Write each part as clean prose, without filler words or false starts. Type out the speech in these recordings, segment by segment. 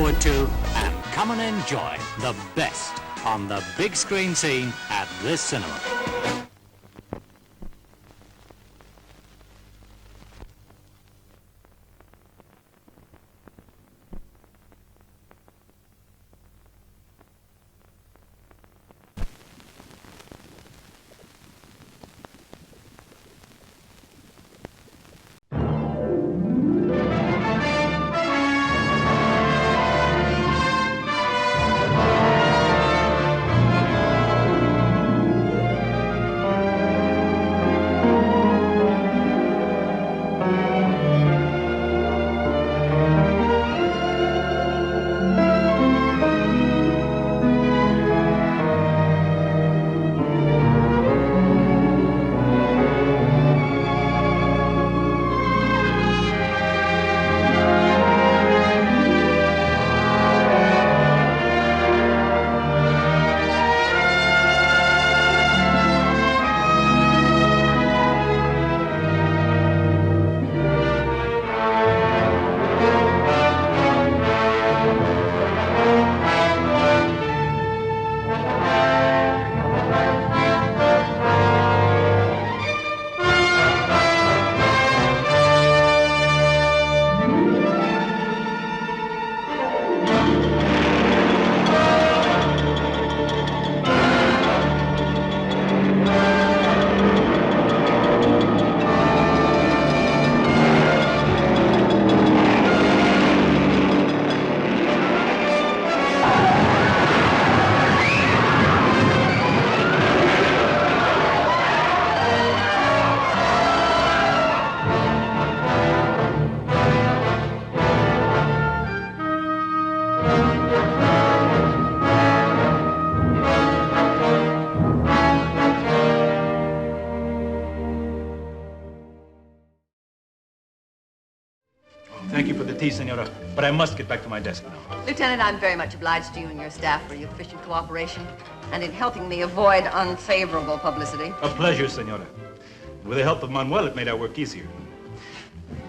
forward to and come and enjoy the best on the big screen scene at this cinema. Thank you for the tea, Senora, but I must get back to my desk now. Lieutenant, I'm very much obliged to you and your staff for your efficient cooperation and in helping me avoid unfavorable publicity. A pleasure, Senora. With the help of Manuel, it made our work easier.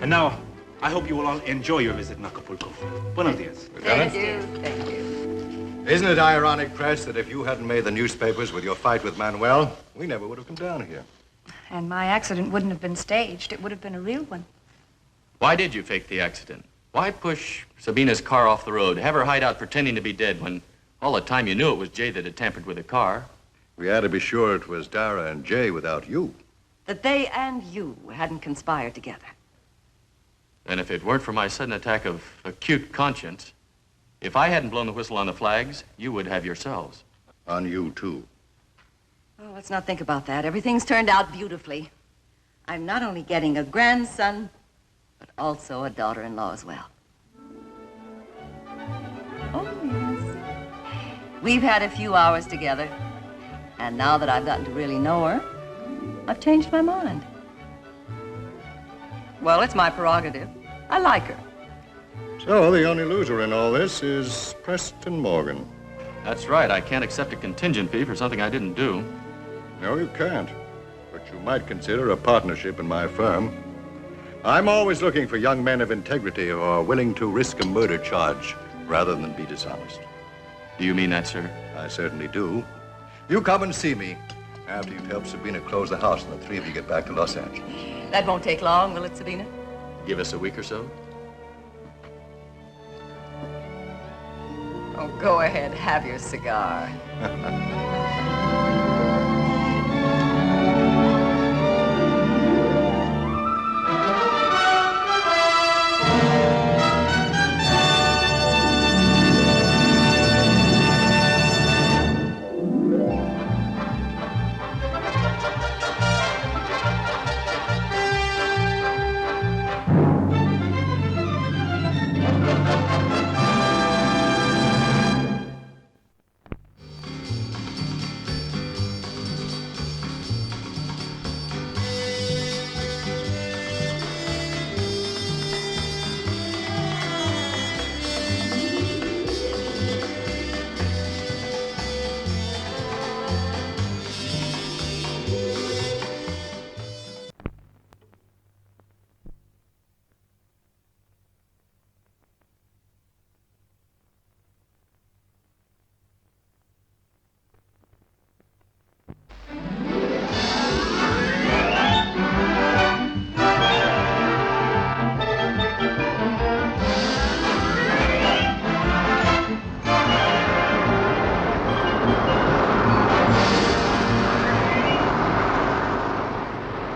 And now, I hope you will all enjoy your visit in Acapulco. Buenos dias. Thank you. Thank you. Isn't it ironic, Press, that if you hadn't made the newspapers with your fight with Manuel, we never would have come down here? And my accident wouldn't have been staged. It would have been a real one. Why did you fake the accident? Why push Sabina's car off the road, have her hide out pretending to be dead when all the time you knew it was Jay that had tampered with the car? We had to be sure it was Dara and Jay without you. That they and you hadn't conspired together. And if it weren't for my sudden attack of acute conscience, if I hadn't blown the whistle on the flags, you would have yourselves. On you, too. Oh, let's not think about that. Everything's turned out beautifully. I'm not only getting a grandson, but also a daughter-in-law as well. Oh, yes. We've had a few hours together, and now that I've gotten to really know her, I've changed my mind. Well, it's my prerogative. I like her. So the only loser in all this is Preston Morgan. That's right. I can't accept a contingent fee for something I didn't do. No, you can't. But you might consider a partnership in my firm. I'm always looking for young men of integrity who are willing to risk a murder charge rather than be dishonest. Do you mean that, sir? I certainly do. You come and see me after you've helped Sabina close the house and the three of you get back to Los Angeles. That won't take long, will it, Sabina? Give us a week or so? Oh, go ahead, have your cigar.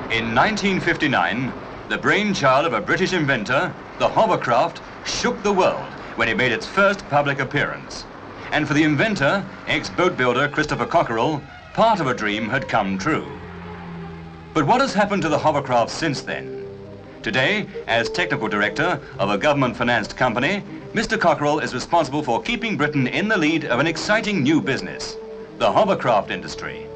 In 1959, the brainchild of a British inventor, the hovercraft shook the world when it made its first public appearance. And for the inventor, ex-boat builder Christopher Cockerell, part of a dream had come true. But what has happened to the hovercraft since then? Today, as technical director of a government-financed company, Mr. Cockerell is responsible for keeping Britain in the lead of an exciting new business, the hovercraft industry.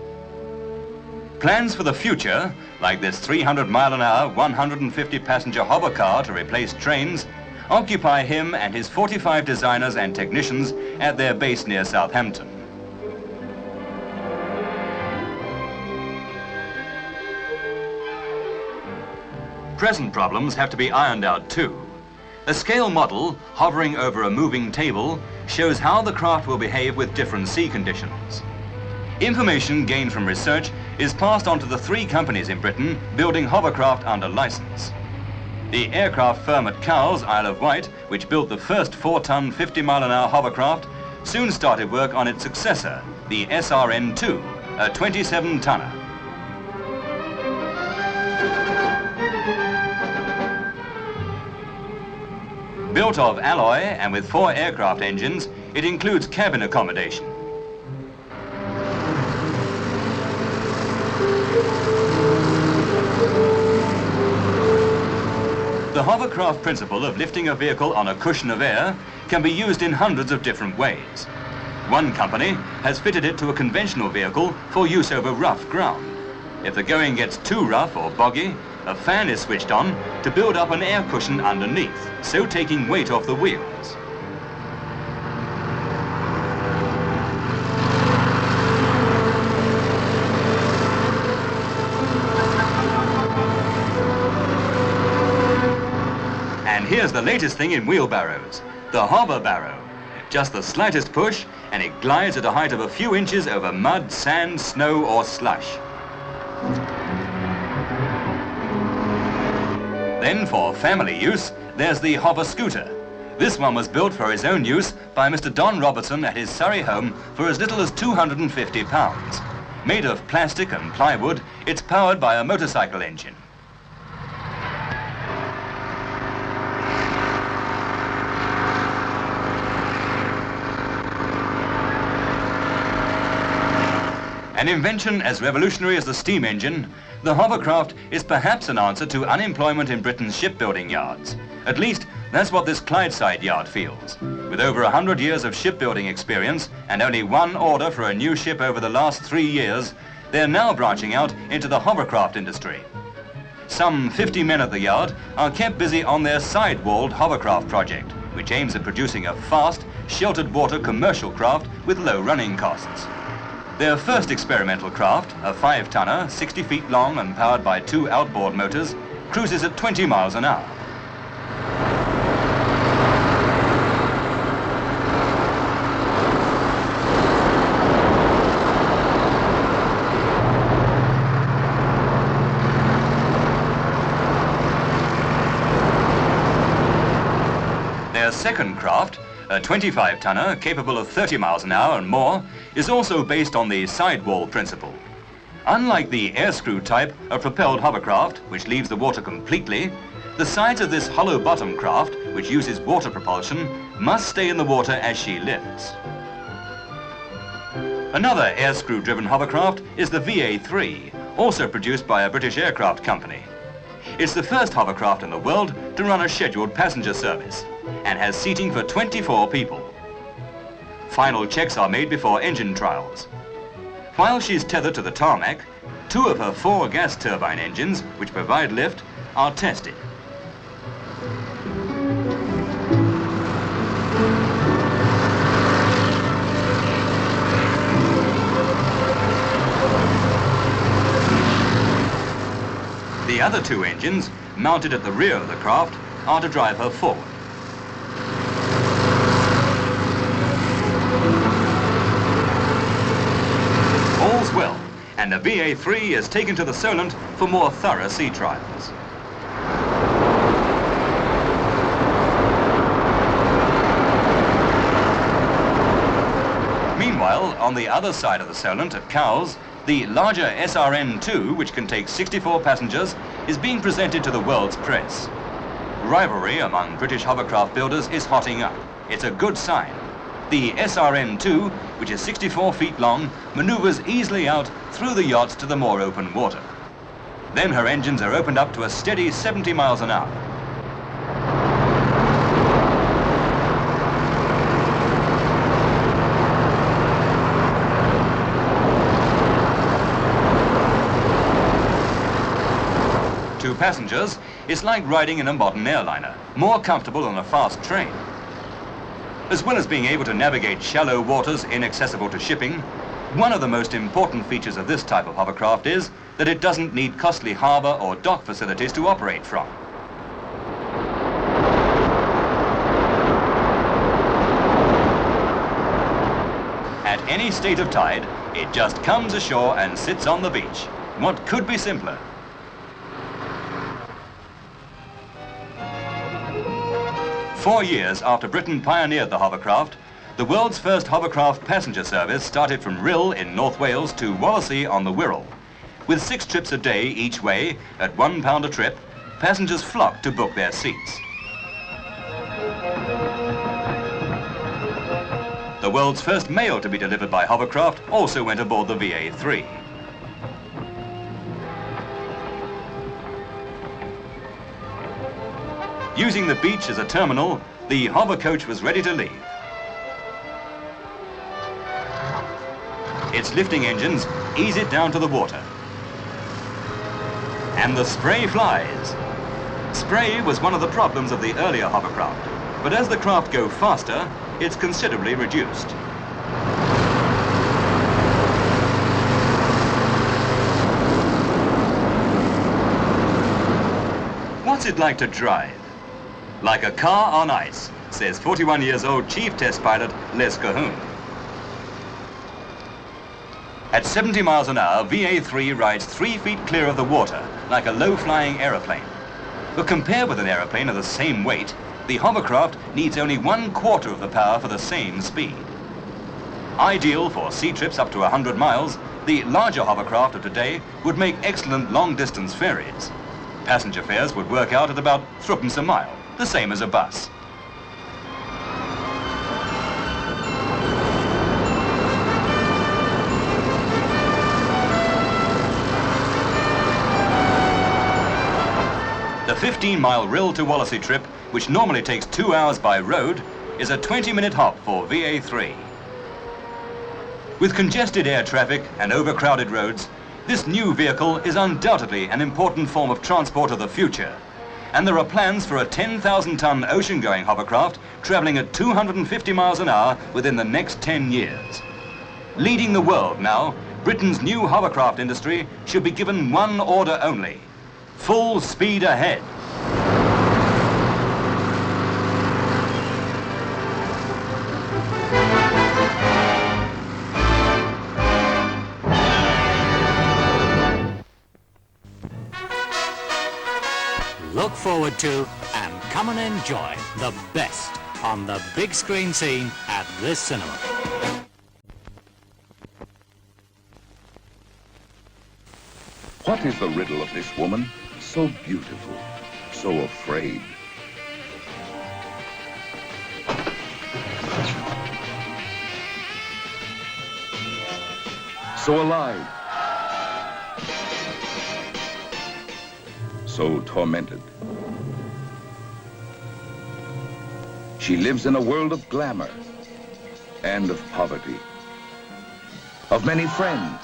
Plans for the future, like this 300-mile-an-hour, 150-passenger hover car to replace trains, occupy him and his 45 designers and technicians at their base near Southampton. Present problems have to be ironed out too. A scale model hovering over a moving table shows how the craft will behave with different sea conditions. Information gained from research is passed on to the 3 companies in Britain building hovercraft under license. The aircraft firm at Cowes, Isle of Wight, which built the first 4-ton, 50-mile-an-hour hovercraft, soon started work on its successor, the SRN-2, a 27-tonner. Built of alloy and with 4 aircraft engines, it includes cabin accommodation. The hovercraft principle of lifting a vehicle on a cushion of air can be used in hundreds of different ways. One company has fitted it to a conventional vehicle for use over rough ground. If the going gets too rough or boggy, a fan is switched on to build up an air cushion underneath, so taking weight off the wheels. And here's the latest thing in wheelbarrows, the hover barrow. Just the slightest push and it glides at a height of a few inches over mud, sand, snow or slush. Then for family use, there's the hover scooter. This one was built for his own use by Mr. Don Robertson at his Surrey home for as little as 250 pounds. Made of plastic and plywood, it's powered by a motorcycle engine. An invention as revolutionary as the steam engine, the hovercraft is perhaps an answer to unemployment in Britain's shipbuilding yards. At least, that's what this Clydeside yard feels. With over 100 years of shipbuilding experience and only 1 order for a new ship over the last 3 years, they're now branching out into the hovercraft industry. Some 50 men at the yard are kept busy on their side-walled hovercraft project, which aims at producing a fast, sheltered water commercial craft with low running costs. Their first experimental craft, a 5-tonner, 60 feet long and powered by 2 outboard motors, cruises at 20 miles an hour. Their second craft, a 25-tonner capable of 30 miles an hour and more, is also based on the sidewall principle. Unlike the air-screw type of propelled hovercraft, which leaves the water completely, the sides of this hollow-bottom craft, which uses water propulsion, must stay in the water as she lifts. Another air-screw-driven hovercraft is the VA-3, also produced by a British aircraft company. It's the first hovercraft in the world to run a scheduled passenger service and has seating for 24 people. Final checks are made before engine trials. While she's tethered to the tarmac, 2 of her 4 gas turbine engines, which provide lift, are tested. The other 2 engines, mounted at the rear of the craft, are to drive her forward. All's well, and the VA-3 is taken to the Solent for more thorough sea trials. Meanwhile, on the other side of the Solent at Cowes, the larger SRN-2, which can take 64 passengers, is being presented to the world's press. Rivalry among British hovercraft builders is hotting up. It's a good sign. The SRN-2, which is 64 feet long, maneuvers easily out through the yachts to the more open water. Then her engines are opened up to a steady 70 miles an hour. To passengers, it's like riding in a modern airliner, more comfortable than a fast train. As well as being able to navigate shallow waters inaccessible to shipping, one of the most important features of this type of hovercraft is that it doesn't need costly harbor or dock facilities to operate from. At any state of tide, it just comes ashore and sits on the beach. What could be simpler? Four years after Britain pioneered the hovercraft, the world's first hovercraft passenger service started from Rhyl in North Wales to Wallasey on the Wirral. With 6 trips a day each way, at £1 a trip, passengers flocked to book their seats. The world's first mail to be delivered by hovercraft also went aboard the VA3. Using the beach as a terminal, the hover coach was ready to leave. Its lifting engines ease it down to the water. And the spray flies. Spray was one of the problems of the earlier hovercraft, but as the craft go faster, it's considerably reduced. What's it like to drive? Like a car on ice, says 41 years old chief test pilot Les Cahoon. At 70 miles an hour, VA3 rides 3 feet clear of the water, like a low-flying aeroplane. But compared with an aeroplane of the same weight, the hovercraft needs only 1/4 of the power for the same speed. Ideal for sea trips up to 100 miles, the larger hovercraft of today would make excellent long-distance ferries. Passenger fares would work out at about 3p a mile, the same as a bus. The 15-mile Rhyl to Wallasey trip, which normally takes 2 hours by road, is a 20-minute hop for VA3. With congested air traffic and overcrowded roads, this new vehicle is undoubtedly an important form of transport of the future. And there are plans for a 10,000-ton ocean-going hovercraft traveling at 250 miles an hour within the next 10 years. Leading the world now, Britain's new hovercraft industry should be given one order only: full speed ahead. Look forward to and come and enjoy the best on the big screen scene at this cinema. What is the riddle of this woman? So beautiful, so afraid. So alive. So tormented. She lives in a world of glamour and of poverty, of many friends,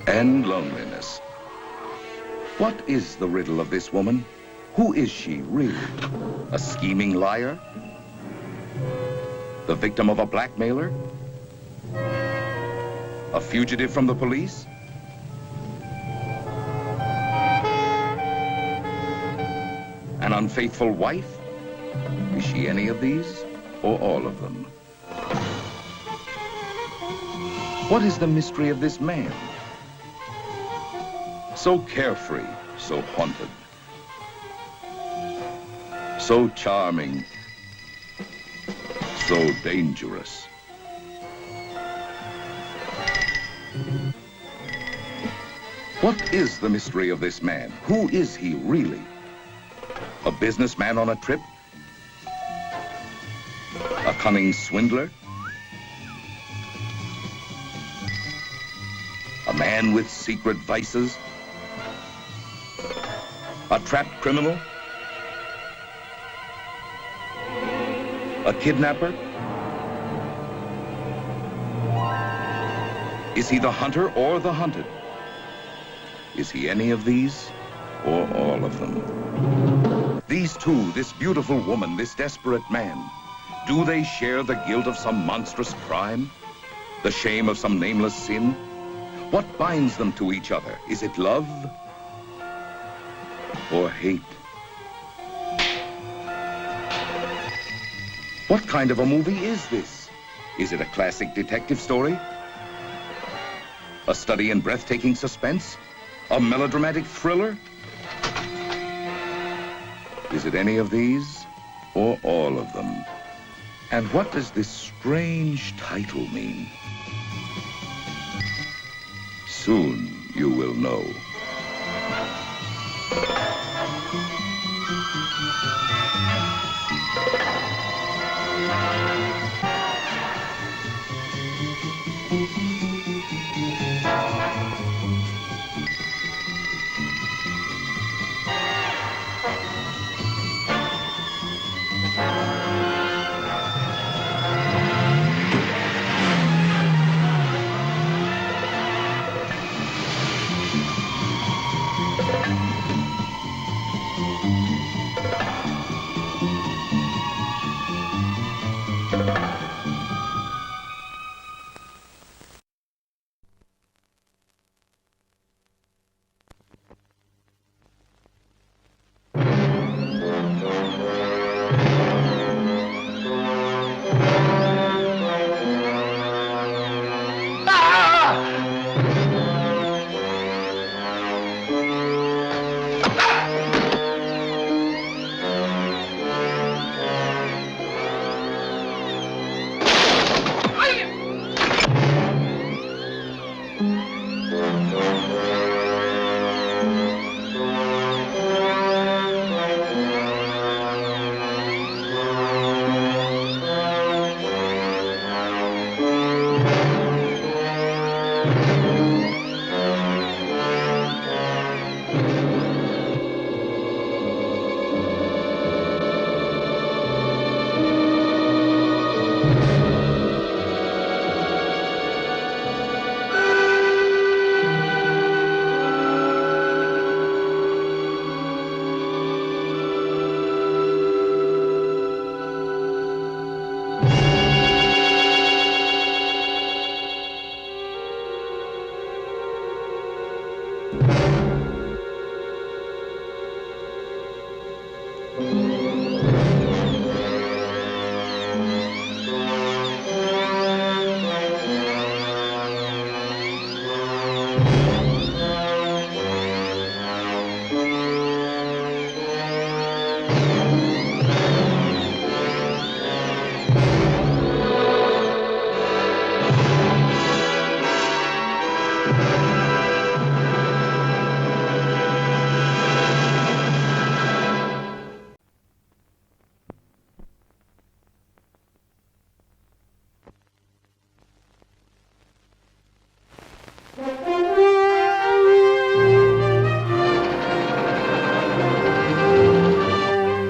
and loneliness. What is the riddle of this woman? Who is she really? A scheming liar? The victim of a blackmailer? A fugitive from the police? An unfaithful wife? Is she any of these or all of them? What is the mystery of this man? So carefree, so haunted, so charming, so dangerous. What is the mystery of this man? Who is he really? A businessman on a trip? A cunning swindler? A man with secret vices? A trapped criminal? A kidnapper? Is he the hunter or the hunted? Is he any of these or all of them? These two, this beautiful woman, this desperate man, do they share the guilt of some monstrous crime? The shame of some nameless sin? What binds them to each other? Is it love or hate? What kind of a movie is this? Is it a classic detective story? A study in breathtaking suspense? A melodramatic thriller? Is it any of these or all of them? And what does this strange title mean? Soon you will know.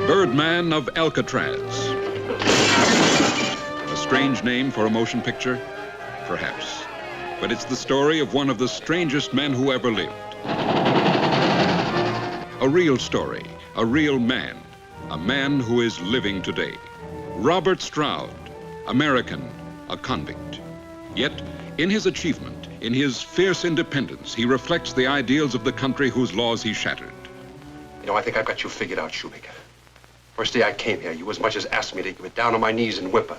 Birdman of Alcatraz. A strange name for a motion picture? Perhaps. But it's the story of one of the strangest men who ever lived. A real story, a real man, a man who is living today. Robert Stroud, American, a convict. Yet, in his achievement, in his fierce independence, he reflects the ideals of the country whose laws he shattered. You know, I think I've got you figured out, Shoemaker. First day I came here, you as much as asked me to get down on my knees and whimper.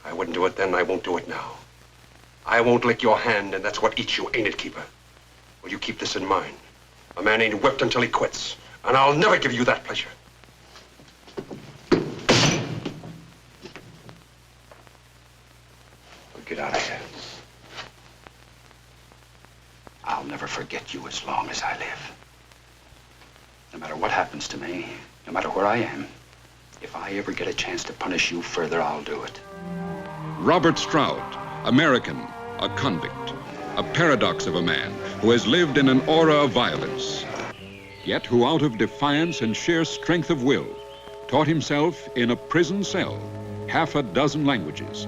I wouldn't do it then, I won't do it now. I won't lick your hand, and that's what eats you, ain't it, Keeper? Well, you keep this in mind. A man ain't whipped until he quits, and I'll never give you that pleasure. Get out of here. never forget you as long as I live. No matter what happens to me, no matter where I am, if I ever get a chance to punish you further, I'll do it. Robert Stroud, American, a convict, a paradox of a man who has lived in an aura of violence, yet who out of defiance and sheer strength of will taught himself in a prison cell half a dozen languages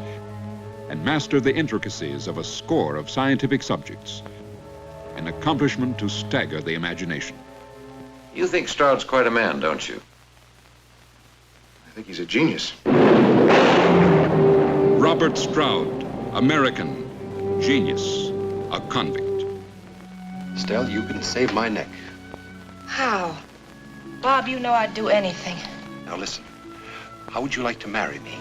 and mastered the intricacies of a score of scientific subjects, an accomplishment to stagger the imagination. You think Stroud's quite a man, don't you? I think he's a genius. Robert Stroud, American, genius, a convict. Estelle, you can save my neck. How? Bob, you know I'd do anything. Now listen, how would you like to marry me?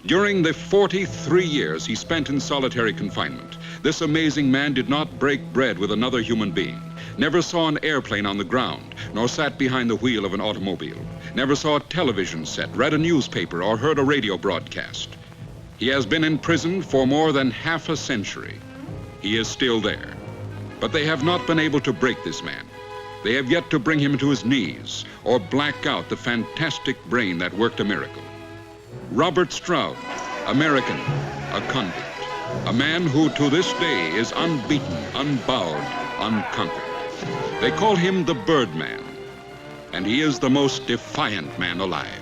During the 43 years he spent in solitary confinement, this amazing man did not break bread with another human being, never saw an airplane on the ground, nor sat behind the wheel of an automobile, never saw a television set, read a newspaper, or heard a radio broadcast. He has been in prison for more than half a century. He is still there. But they have not been able to break this man. They have yet to bring him to his knees or black out the fantastic brain that worked a miracle. Robert Stroud, American, a convict, a man who to this day is unbeaten, unbowed, unconquered. They call him the Birdman, and he is the most defiant man alive.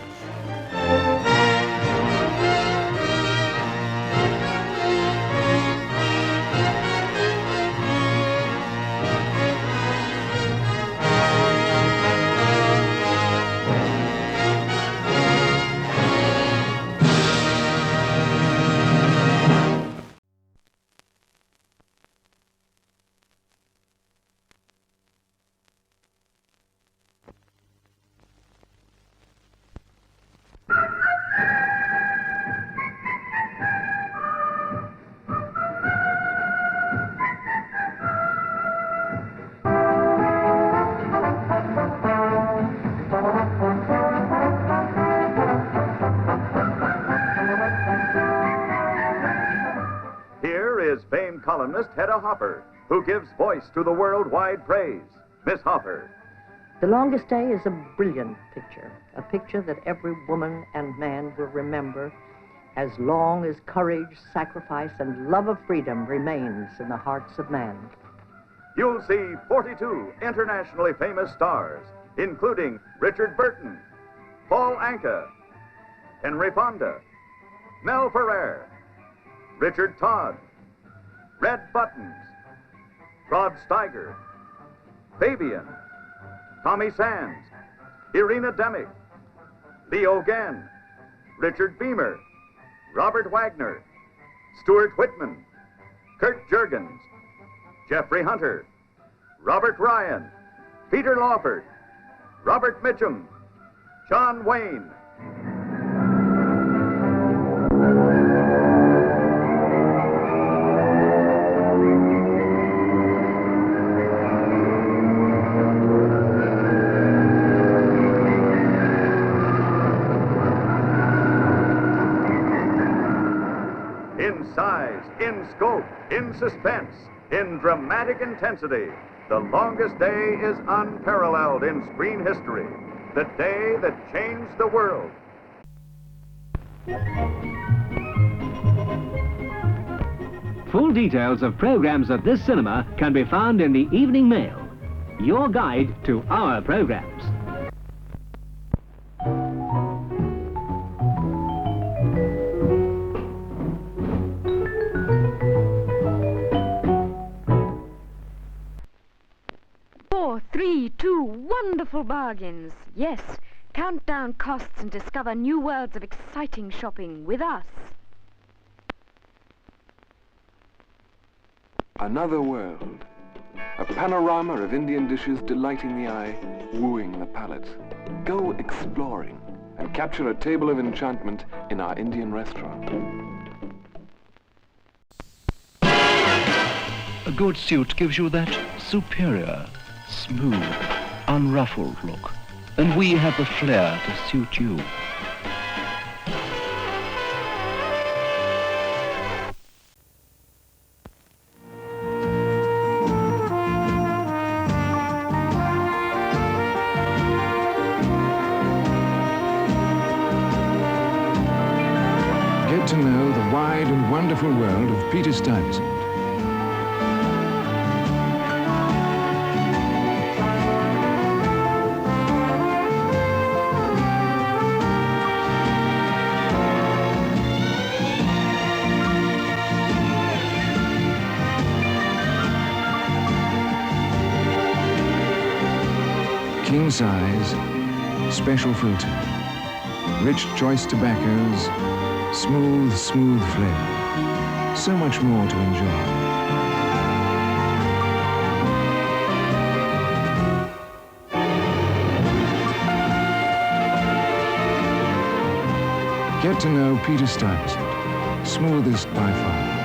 Famed columnist Hedda Hopper, who gives voice to the worldwide praise. Miss Hopper. The Longest Day is a brilliant picture, a picture that every woman and man will remember as long as courage, sacrifice, and love of freedom remains in the hearts of man. You'll see 42 internationally famous stars, including Richard Burton, Paul Anka, Henry Fonda, Mel Ferrer, Richard Todd, Red Buttons, Rod Steiger, Fabian, Tommy Sands, Irina Demick, Leo Gann, Richard Beamer, Robert Wagner, Stuart Whitman, Kurt Jurgens, Jeffrey Hunter, Robert Ryan, Peter Lawford, Robert Mitchum, John Wayne. In size, in scope, in suspense, in dramatic intensity, The Longest Day is unparalleled in screen history. The day that changed the world. Full details of programs at this cinema can be found in the Evening Mail, your guide to our programs. Wonderful bargains. Yes, count down costs and discover new worlds of exciting shopping with us. Another world. A panorama of Indian dishes delighting the eye, wooing the palate. Go exploring and capture a table of enchantment in our Indian restaurant. A good suit gives you that superior, smooth, unruffled look, and we have the flair to suit you. wonderful world of Peter Stuyvesant. King size, special filter, rich choice tobaccos, smooth, smooth flavor. So much more to enjoy. Get to know Peter Stuyvesant, smoothest by far.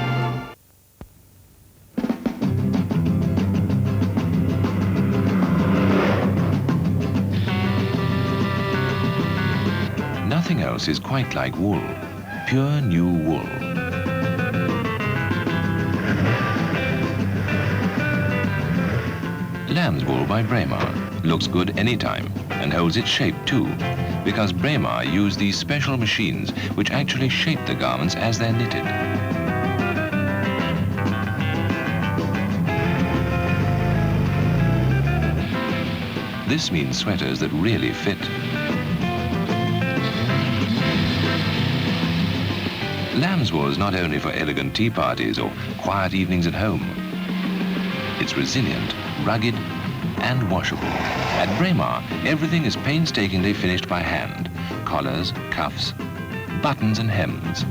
Nothing else is quite like wool, pure new wool. Lamb's wool by Braemar looks good anytime and holds its shape too, because Braemar used these special machines which actually shape the garments as they're knitted. This means sweaters that really fit. Lamb's wool is not only for elegant tea parties or quiet evenings at home. It's resilient, rugged, and washable. At Braemar, everything is painstakingly finished by hand. Collars, cuffs, buttons and hems.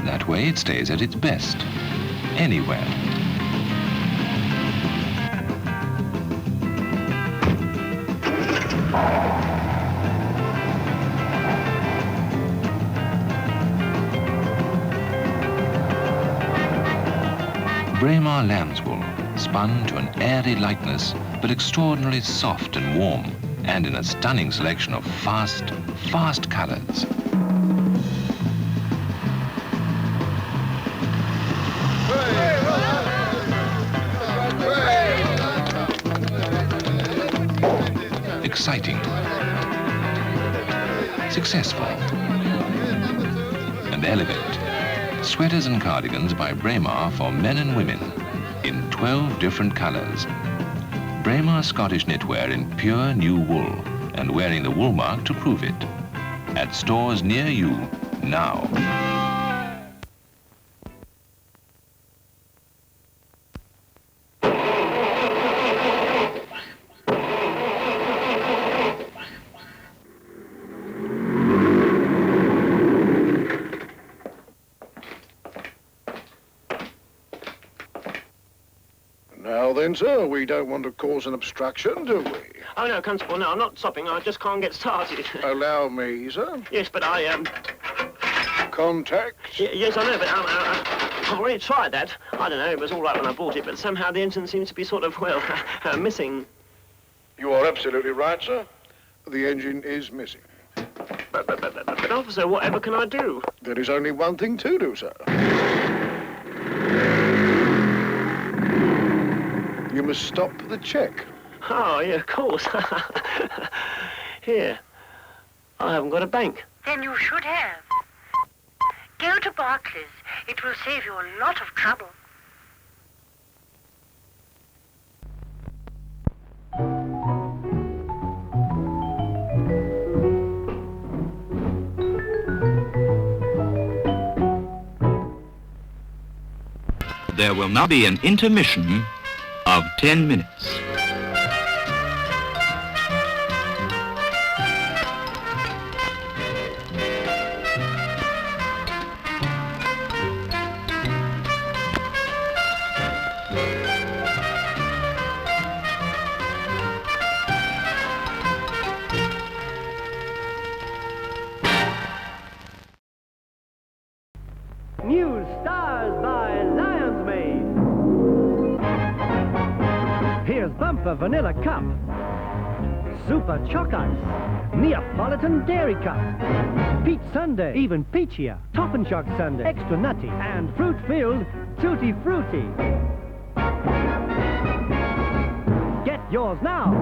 That way it stays at its best, anywhere. Braemar lamb's wool, spun to an airy lightness, but extraordinarily soft and warm, and in a stunning selection of fast, fast colors. Exciting, successful, and elegant. Sweaters and cardigans by Braemar for men and women in 12 different colors. Braemar Scottish knitwear in pure new wool and wearing the wool mark to prove it. At stores near you now. Now then, sir, we don't want to cause an obstruction, do we? Oh, no, Constable, no, I'm not stopping. I just can't get started. Allow me, sir. Yes, but I, Contact? Yes, I know, but I already tried that. I don't know, it was all right when I bought it, but somehow the engine seems to be sort of, well, missing. You are absolutely right, sir. The engine is missing. But officer, whatever can I do? There is only one thing to do, sir. You must stop the check. Oh, yeah, of course. Here, I haven't got a bank. Then you should have. Go to Barclays. It will save you a lot of trouble. There will now be an intermission of 10 minutes. New Stars by Lion's Mane. Here's Bumper Vanilla Cup, Super Choc Ice, Neapolitan Dairy Cup, Peach Sundae, even peachier, Top and Shock Sundae, extra nutty, and fruit-filled Tutti Frutti. Get yours now.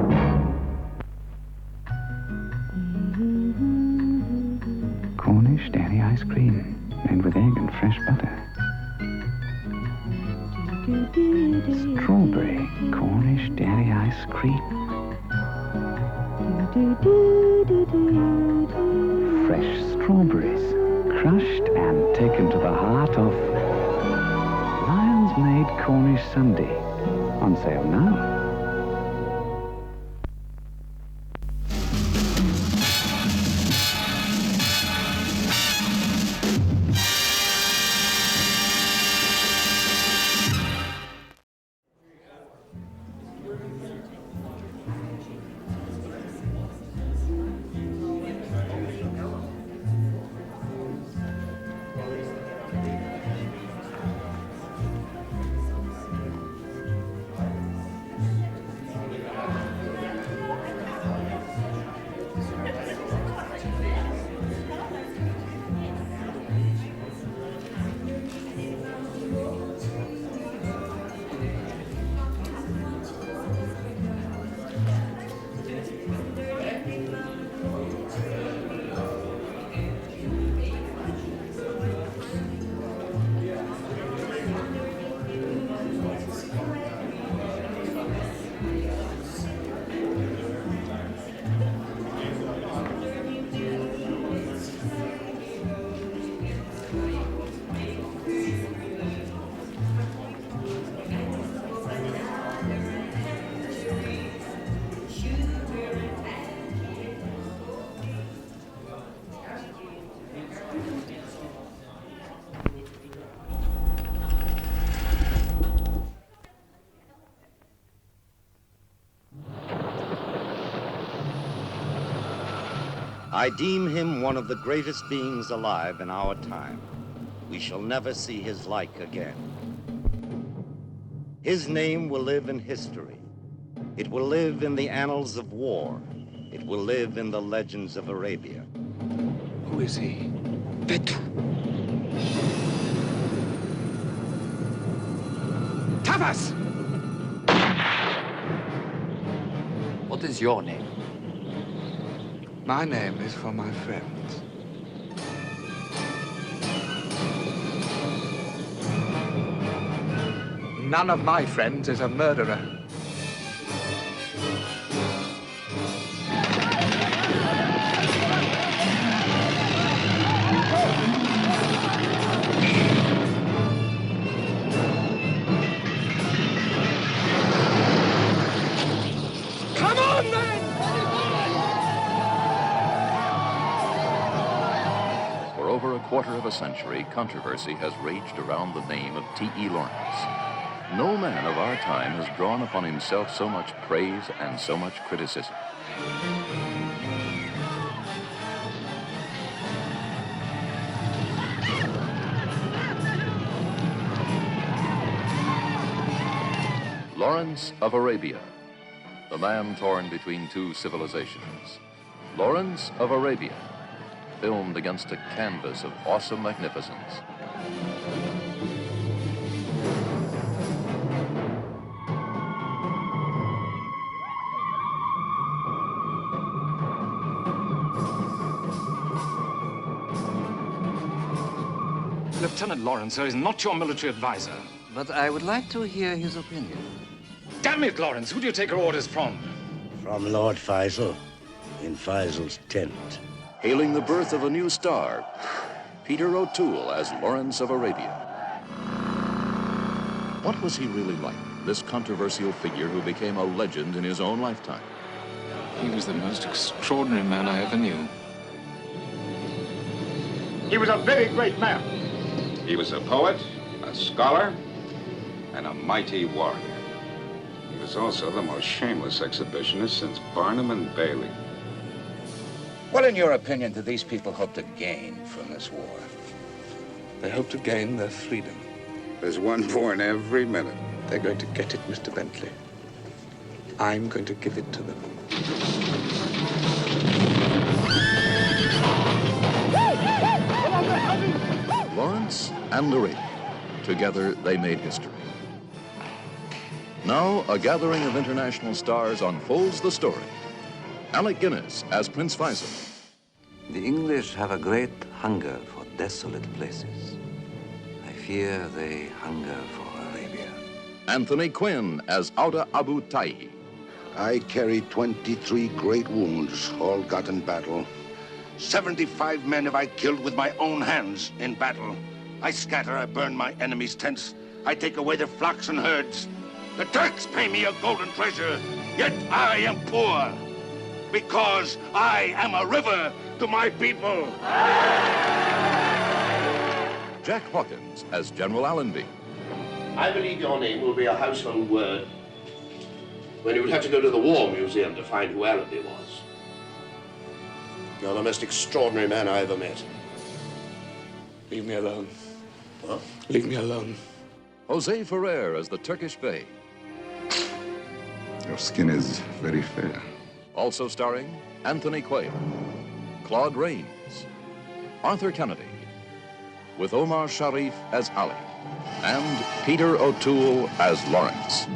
Cornish Cornish dairy ice cream, made with egg and fresh butter. Strawberry Cornish dairy ice cream. Fresh strawberries, crushed and taken to the heart of Lion's Made Cornish Sundae. On sale now. I deem him one of the greatest beings alive in our time. We shall never see his like again. His name will live in history. It will live in the annals of war. It will live in the legends of Arabia. Who is he? Petru. Tavas! What is your name? My name is for my friends. None of my friends is a murderer. Come on, then! For over a quarter of a century, controversy has raged around the name of T.E. Lawrence. No man of our time has drawn upon himself so much praise and so much criticism. Lawrence of Arabia, the man torn between two civilizations. Lawrence of Arabia, filmed against a canvas of awesome magnificence. Lieutenant Lawrence, sir, is not your military advisor. But I would like to hear his opinion. Damn it, Lawrence, who do you take your orders from? From Lord Faisal, in Faisal's tent. Hailing the birth of a new star, Peter O'Toole as Lawrence of Arabia. What was he really like, this controversial figure who became a legend in his own lifetime? He was the most extraordinary man I ever knew. He was a very great man. He was a poet, a scholar, and a mighty warrior. He was also the most shameless exhibitionist since Barnum and Bailey. What, in your opinion, do these people hope to gain from this war? They hope to gain their freedom. There's one born every minute. They're going to get it, Mr. Bentley. I'm going to give it to them. Lawrence and Arabia. Together, they made history. Now, a gathering of international stars unfolds the story. Alec Guinness as Prince Faisal. The English have a great hunger for desolate places. I fear they hunger for Arabia. Anthony Quinn as Auda Abu Taihi. I carry 23 great wounds, all got in battle. 75 men have I killed with my own hands in battle. I scatter, I burn my enemies' tents. I take away their flocks and herds. The Turks pay me a golden treasure, yet I am poor. Because I am a river to my people. Jack Hawkins as General Allenby. I believe your name will be a household word when you would have to go to the War Museum to find who Allenby was. You're the most extraordinary man I ever met. Leave me alone. What? Leave me alone. Jose Ferrer as the Turkish Bey. Your skin is very fair. Also starring Anthony Quayle, Claude Rains, Arthur Kennedy, with Omar Sharif as Ali, and Peter O'Toole as Lawrence.